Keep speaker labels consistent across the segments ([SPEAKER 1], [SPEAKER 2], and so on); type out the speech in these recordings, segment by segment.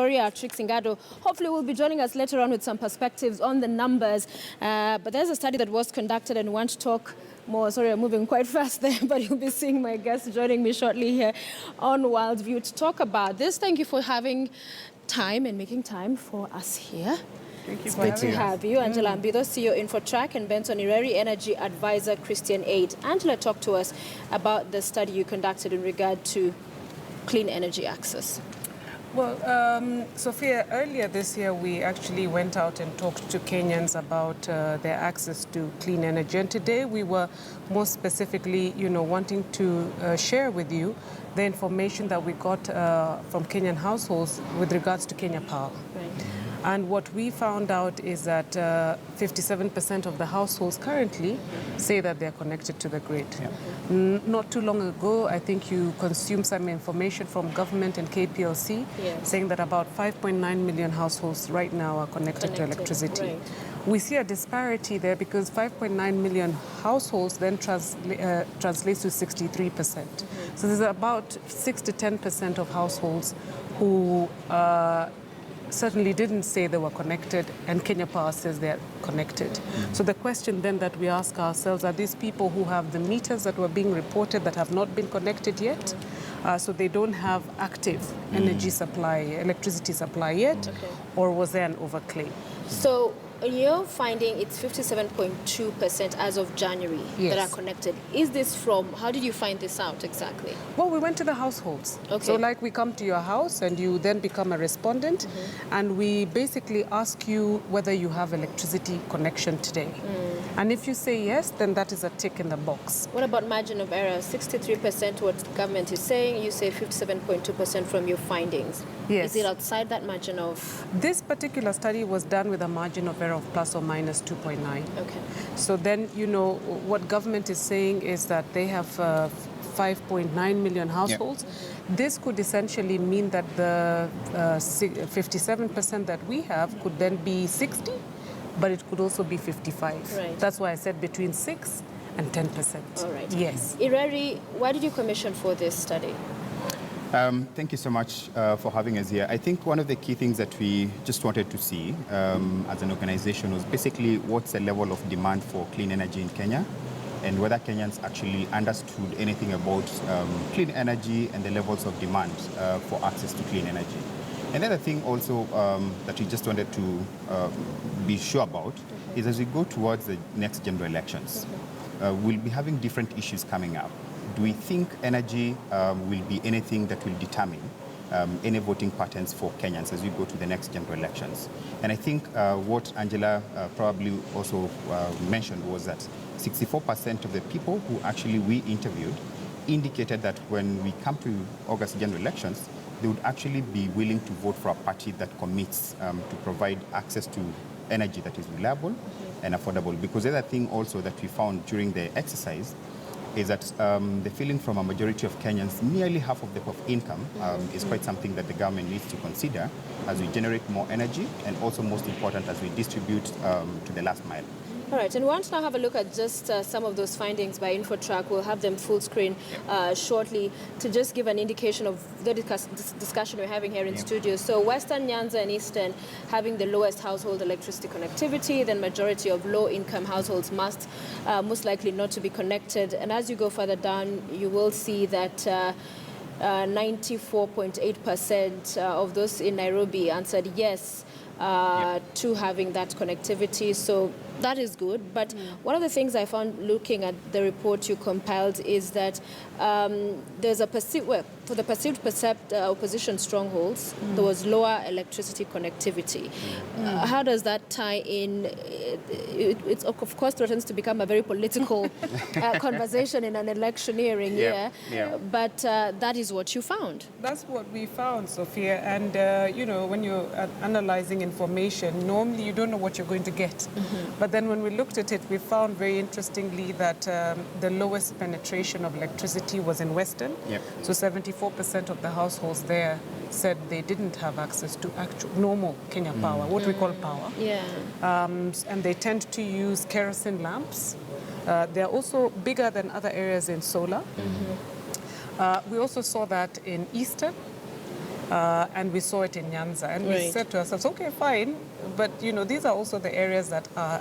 [SPEAKER 1] Trix Ngado. Hopefully will be joining us later on with some perspectives on the numbers. But there's a study that was conducted and we want to talk more. Sorry, I'm moving quite fast there, but you'll be seeing my guest joining me shortly here on Worldview to talk about this. Thank you for having time and making time for us here.
[SPEAKER 2] Thank you
[SPEAKER 1] it's
[SPEAKER 2] for
[SPEAKER 1] good to have you. Angela Ambido, CEO InfoTrack, and Benson Ireri, Energy Advisor, Christian Aid. Angela, talk to us about the study you conducted in regard to clean energy access.
[SPEAKER 2] Well, Sophia, earlier this year we actually went out and talked to Kenyans about their access to clean energy. And today we were more specifically, wanting to share with you the information that we got from Kenyan households with regards to Kenya Power.
[SPEAKER 1] Right.
[SPEAKER 2] And what we found out is that 57% of the households currently say that they're connected to the grid. Yeah. Not too long ago, I think you consumed some information from government and KPLC saying that about 5.9 million households right now are connected to electricity. Right. We see a disparity there because 5.9 million households then translates to 63%. So there's about 6 to 10% of households who certainly didn't say they were connected, and Kenya Power says they're connected. So the question then that we ask ourselves, are these people who have the meters that were being reported that have not been connected yet? So they don't have active energy supply, electricity supply yet, or was there an overclaim?
[SPEAKER 1] So in your finding, it's 57.2% as of January that are connected. Is this from, how did you find this out exactly?
[SPEAKER 2] Well, we went to the households. So like we come to your house and you then become a respondent and we basically ask you whether you have electricity connection today. And if you say yes, then that is a tick in the box.
[SPEAKER 1] What about margin of error? 63% what the government is saying, you say 57.2% from your findings.
[SPEAKER 2] Yes.
[SPEAKER 1] Is it outside that margin of?
[SPEAKER 2] This particular study was done with a margin of error of plus or minus 2.9.
[SPEAKER 1] Okay.
[SPEAKER 2] So then, what government is saying is that they have 5.9 million households. This could essentially mean that the 57% that we have could then be 60, but it could also be 55.
[SPEAKER 1] Right.
[SPEAKER 2] That's why I said between 6 and 10%.
[SPEAKER 1] All right.
[SPEAKER 2] Yes.
[SPEAKER 1] Ireri, why did you commission for this study?
[SPEAKER 3] Thank you so much for having us here. I think one of the key things that we just wanted to see as an organization was basically what's the level of demand for clean energy in Kenya and whether Kenyans actually understood anything about clean energy and the levels of demand for access to clean energy. Another thing also that we just wanted to be sure about is as we go towards the next general elections, we'll be having different issues coming up. Do we think energy will be anything that will determine any voting patterns for Kenyans as we go to the next general elections? And I think what Angela probably also mentioned was that 64% of the people who actually we interviewed indicated that when we come to August general elections, they would actually be willing to vote for a party that commits to provide access to energy that is reliable and affordable. Because the other thing also that we found during the exercise is that the feeling from a majority of Kenyans, nearly half of the income is quite something that the government needs to consider as we generate more energy and also most important as we distribute to the last mile.
[SPEAKER 1] All right, and we want to now have a look at just some of those findings by InfoTrack. We'll have them full screen shortly to just give an indication of the discussion we're having here in studio. So Western Nyanza and Eastern having the lowest household electricity connectivity, then majority of low-income households most likely not to be connected. And as you go further down, you will see that 94.8% of those in Nairobi answered yes to having that connectivity. So that is good. But one of the things I found looking at the report you compiled is that there's a perceived, for the perceived opposition strongholds, there was lower electricity connectivity. How does that tie in? It's of course threatens to become a very political conversation in an electioneering year. But that is what you found.
[SPEAKER 2] That's what we found, Sophia. And, when you're analyzing information, normally you don't know what you're going to get. But then when we looked at it, we found very interestingly that the lowest penetration of electricity was in Western. So 74% of the households there said they didn't have access to actual normal Kenya power, what we call power. And they tend to use kerosene lamps. They're also bigger than other areas in solar. We also saw that in Eastern. and we saw it in Nyanza. And we
[SPEAKER 1] Right.
[SPEAKER 2] said to ourselves, okay, fine, but these are also the areas that are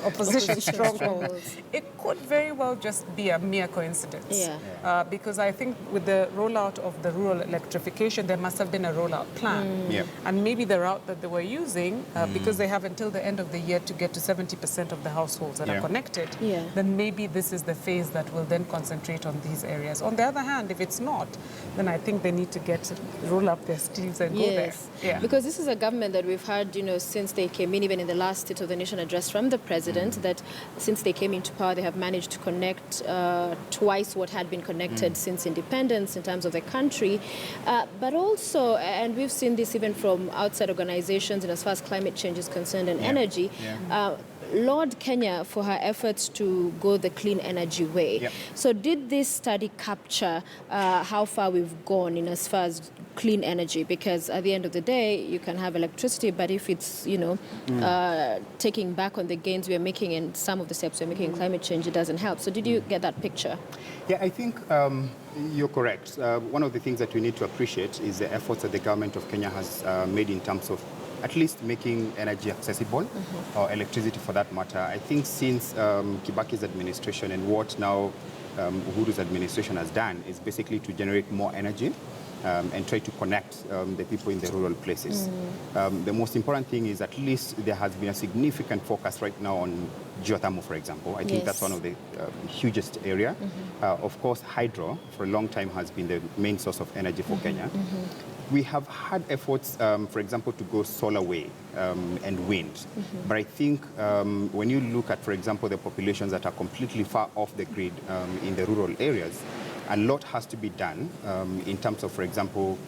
[SPEAKER 2] opposition strongholds. It could very well just be a mere coincidence.
[SPEAKER 1] Yeah.
[SPEAKER 2] Because I think with the rollout of the rural electrification, there must have been a rollout plan.
[SPEAKER 3] Yeah.
[SPEAKER 2] And maybe the route that they were using, because they have until the end of the year to get to 70% of the households that are connected, then maybe this is the phase that will then concentrate on these areas. On the other hand, if it's not, then I think they need to roll up their sleeves and go there. Yeah.
[SPEAKER 1] Because this is a government that we've had, since they came in, even in the last State of the Nation address from the president, that since they came into power, they have managed to connect twice what had been connected since independence in terms of the country. But also, and we've seen this even from outside organizations, and as far as climate change is concerned and energy, laud Kenya for her efforts to go the clean energy way.
[SPEAKER 3] Yep.
[SPEAKER 1] So did this study capture how far we've gone in as far as clean energy? Because at the end of the day, you can have electricity, but if it's, taking back on the gains we're making and some of the steps we're making in climate change, it doesn't help. So did you get that picture?
[SPEAKER 3] Yeah, I think you're correct. One of the things that we need to appreciate is the efforts that the government of Kenya has made in terms of at least making energy accessible, or electricity for that matter. I think since Kibaki's administration and what now Uhuru's administration has done is basically to generate more energy and try to connect the people in the rural places. The most important thing is at least there has been a significant focus right now on geothermal, for example. I think that's one of the hugest area. Of course, hydro for a long time has been the main source of energy for Kenya. We have had efforts, for example, to go solar way and wind. But I think when you look at, for example, the populations that are completely far off the grid in the rural areas, a lot has to be done in terms of, for example,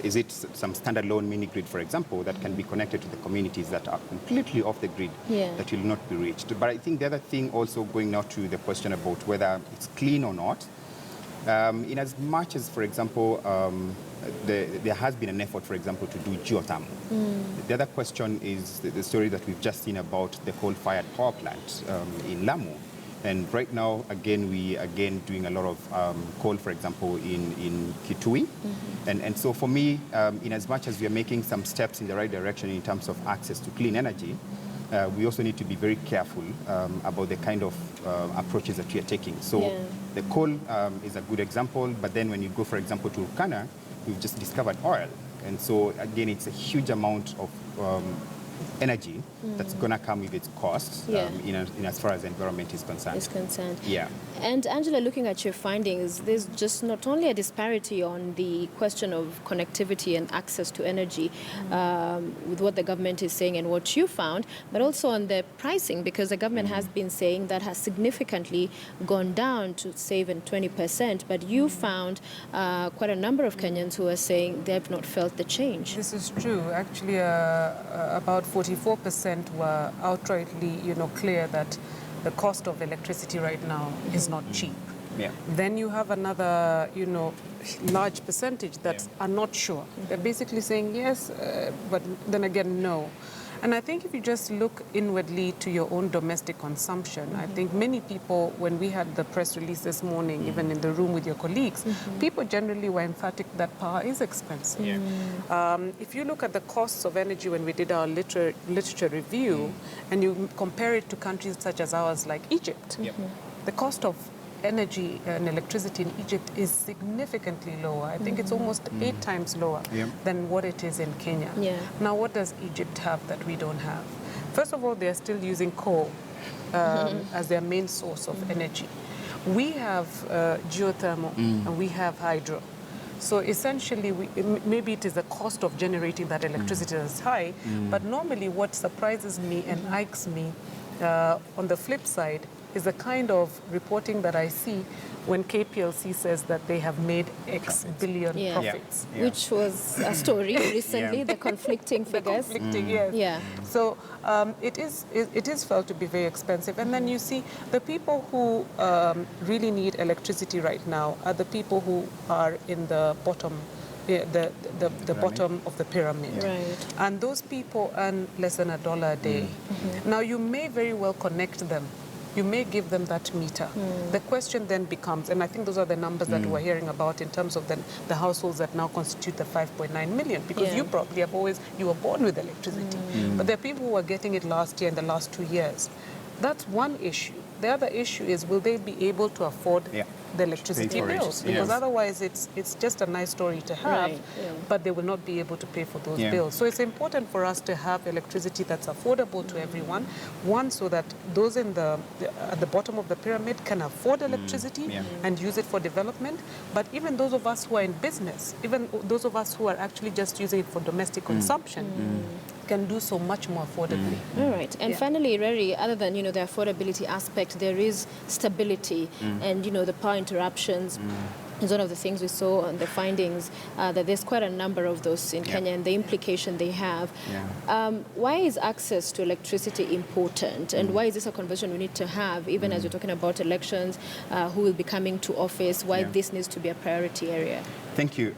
[SPEAKER 3] is it some standalone mini grid, for example, that can be connected to the communities that are completely off the grid that will not be reached. But I think the other thing also going now to the question about whether it's clean or not, in as much as, for example, there has been an effort, for example, to do geothermal. The other question is the story that we've just seen about the coal-fired power plant in Lamu. And right now, again, we doing a lot of coal, for example, in Kitui. And so for me, in as much as we are making some steps in the right direction in terms of access to clean energy, we also need to be very careful about the kind of approaches that we are taking. So the coal is a good example, but then when you go, for example, to Turkana, we've just discovered oil. And so, again, it's a huge amount of energy that's going to come with its costs in as far as the environment is concerned. Yeah.
[SPEAKER 1] And Angela, looking at your findings, there's just not only a disparity on the question of connectivity and access to energy with what the government is saying and what you found, but also on the pricing, because the government has been saying that has significantly gone down to save in 20%, but you found quite a number of Kenyans who are saying they've not felt the change.
[SPEAKER 2] This is true. Actually, about 44% were outrightly, clear that the cost of electricity right now is not cheap.
[SPEAKER 3] Yeah.
[SPEAKER 2] Then you have another, large percentage that are not sure. They're basically saying yes, but then again, no. And I think if you just look inwardly to your own domestic consumption, I think many people, when we had the press release this morning, even in the room with your colleagues, people generally were emphatic that power is expensive. If you look at the costs of energy when we did our literature review, and you compare it to countries such as ours like Egypt, the cost of energy and electricity in Egypt is significantly lower. I think it's almost 8 times lower than what it is in Kenya. Now, what does Egypt have that we don't have? First of all, they're still using coal as their main source of energy. We have geothermal and we have hydro. So essentially, maybe it is the cost of generating that electricity that's high, but normally what surprises me and irks me on the flip side is the kind of reporting that I see when KPLC says that they have made X billion profits.
[SPEAKER 1] Which was a story recently, the conflicting figures.
[SPEAKER 2] Yes. So it is felt to be very expensive. And then you see the people who really need electricity right now are the people who are in the bottom the bottom of the pyramid.
[SPEAKER 1] Right.
[SPEAKER 2] And those people earn less than $1 a day. Now, you may very well connect them you may give them that meter. The question then becomes, and I think those are the numbers that we're hearing about in terms of the households that now constitute the 5.9 million, because you probably you were born with electricity. But there are people who are getting it last year and the last 2 years. That's one issue. The other issue is, will they be able to afford the electricity bills? Because otherwise it's just a nice story to have, but they will not be able to pay for those bills. So it's important for us to have electricity that's affordable to everyone. One, so that those at the bottom of the pyramid can afford electricity and use it for development. But even those of us who are in business, even those of us who are actually just using it for domestic consumption, can do so much more affordably.
[SPEAKER 1] All right. And finally, Reri, other than, the affordability aspect, there is stability and, the power interruptions. Is one of the things we saw on the findings, that there's quite a number of those in Kenya and the implication they have. Why is access to electricity important, and why is this a conversation we need to have, even as we're talking about elections, who will be coming to office, why this needs to be a priority area?
[SPEAKER 3] Thank you.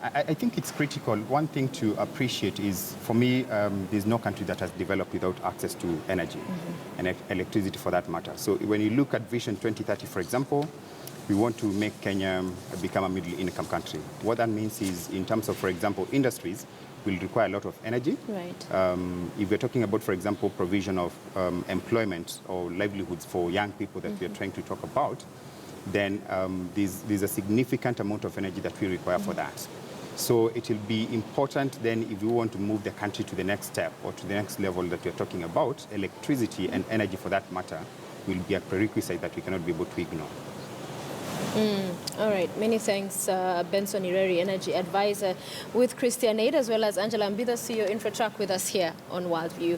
[SPEAKER 3] I think it's critical. One thing to appreciate is, for me, there's no country that has developed without access to energy and electricity for that matter. So when you look at Vision 2030, for example, we want to make Kenya become a middle-income country. What that means is, in terms of, for example, industries will require a lot of energy.
[SPEAKER 1] Right.
[SPEAKER 3] If we're talking about, for example, provision of employment or livelihoods for young people that we're trying to talk about, then there's a significant amount of energy that we require for that. So it will be important then, if we want to move the country to the next step or to the next level that we're talking about, electricity and energy for that matter will be a prerequisite that we cannot be able to ignore.
[SPEAKER 1] All right. Many thanks, Benson Ireri, Energy Advisor with Christian Aid, as well as Angela Mbitha, CEO InfraTrack, with us here on Worldview,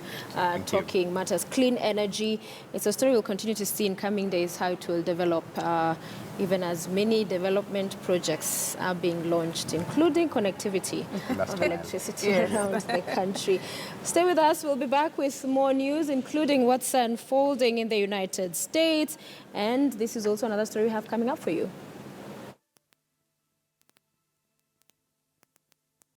[SPEAKER 1] talking matters clean energy. It's a story we'll continue to see in coming days, how it will develop, even as many development projects are being launched, including connectivity of electricity around the country. Stay with us. We'll be back with more news, including what's unfolding in the United States. And this is also another story we have coming up for you.